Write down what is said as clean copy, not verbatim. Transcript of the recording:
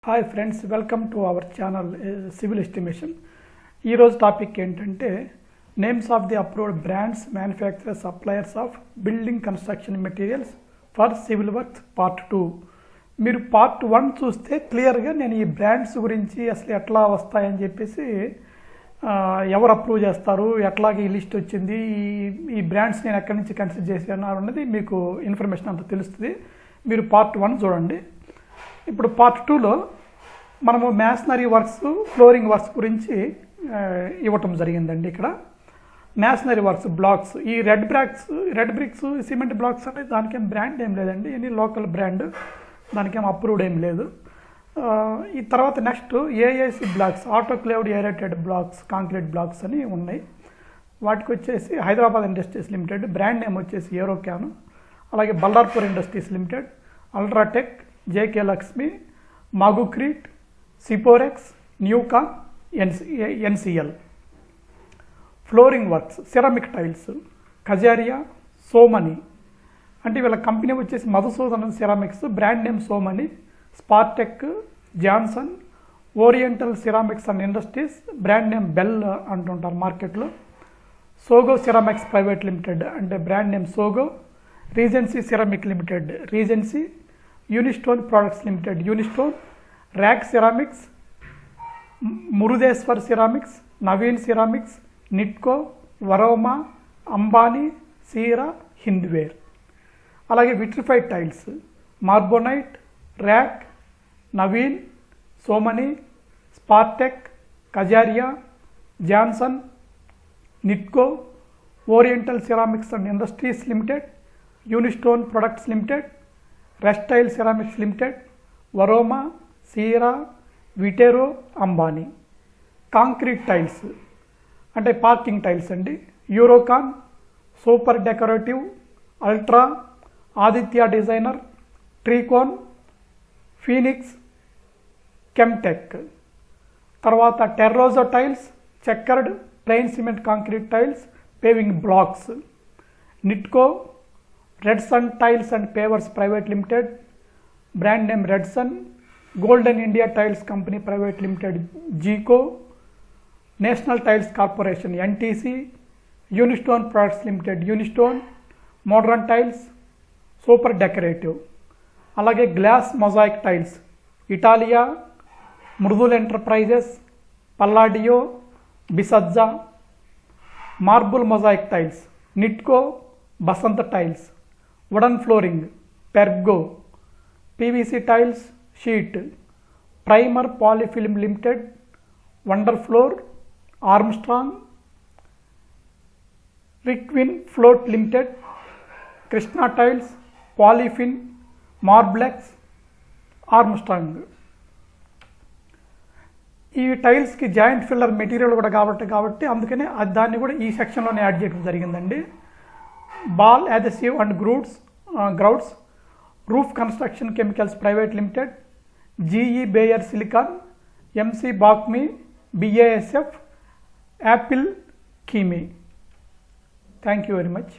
Hi friends, welcome to our channel civil estimation. ఈరోజు topic ఏంటంటే names of the approved brands, manufacturers, suppliers of building construction materials for civil works part 2. మీరు part 1 చూస్తే క్లియర్గా నేను ఈ brands గురించి అసలు ఎట్లా వస్తాయని చెప్పేసి ఎవరు అప్రూవ్ చేస్తారు, ఎట్లాగే ఈ లిస్ట్ వచ్చింది, ఈ బ్రాండ్స్ నేను ఎక్కడి నుంచి కన్సిడర్ చేశాను అన్నది మీకు ఇన్ఫర్మేషన్ అంతా తెలుస్తుంది. మీరు పార్ట్ 1 చూడండి. ఇప్పుడు పార్ట్ 2లో మనము మ్యాసనరీ వర్క్స్, ఫ్లోరింగ్ వర్క్స్ గురించి ఇవ్వటం జరిగిందండి. ఇక్కడ మ్యాసనరీ వర్క్స్ బ్లాక్స్, ఈ రెడ్ బ్రిక్స్, సిమెంట్ బ్లాక్స్ అనేది దానికేం బ్రాండ్ ఏం లేదండి, ఎనీ లోకల్ బ్రాండ్, దానికేం అప్రూవ్డ్ ఏం లేదు. ఈ తర్వాత next AAC blocks, autoclaved aerated blocks, concrete blocks అని ఉన్నాయి. వాటికి వచ్చేసి Hyderabad industries limited, brand name వచ్చేసి ఏరోక్యాన్, అలాగే Ballarpur industries limited, UltraTech, JK Lakshmi, Magicrete, Siporex, Nucon, NCL. Flooring works, ceramic tiles, Kajaria, Somany, అంటే వీళ్ళ కంపెనీ వచ్చేసి Madhusudan ceramics, brand name Somany, Spartek, Johnson, Oriental ceramics and industries, brand name Bell అంటుంటారు మార్కెట్లో, సోగో సిరామిక్స్ ప్రైవేట్ లిమిటెడ్ అంటే brand name Sogo, Regency ceramic limited Regency, Unistone products limited Unistone, RAK ceramics, Murudeshwar ceramics, Naveen ceramics, Nitco, Varmora, Ambani, Cera, Hindware. అలాగే vitrified tiles, Marbonite, RAK, Naveen, Somany, Spartek, Kajaria, Johnson, Nitco, Oriental ceramics and industries limited, Unistone products limited, Restile ceramics limited, Varmora, Cera, Vitero, Ambani. Concrete tiles అంటే parking tiles అండి, Eurocon, super decorative, ultra, Aditya designer, Tricon, Phoenix, Chemtech. తర్వాత terrazzo tiles, chequered, plain cement concrete tiles, paving blocks, Nitco, Redson tiles and pavers private limited, brand name Redson, golden India tiles company private limited, Zico, national tiles corporation NTC, Unistone products limited Unistone, modern tiles, super decorative. అలాగే glass mosaic tiles, Italia, Mridul enterprises, Palladio, Bisazza. Marble mosaic tiles, Nitco, Basanta tiles. Wooden flooring, Pergo. PVC tiles, sheet, primer Polyfilm limited, wonder floor, Armstrong, రిక్విన్ float limited, Krishna tiles, Polyfin, Marblex, Armstrong. ఈ టైల్స్కి joint filler material కూడా కాబట్టి అందుకనే దాన్ని కూడా ఈ సెక్షన్లోనే add చేయడం జరిగిందండి. బాల్ adhesive and grouts, roof construction chemicals private limited, GE Bayer silicone, MC Bauchemie, BASF, Apple Chemie. Thank you very much.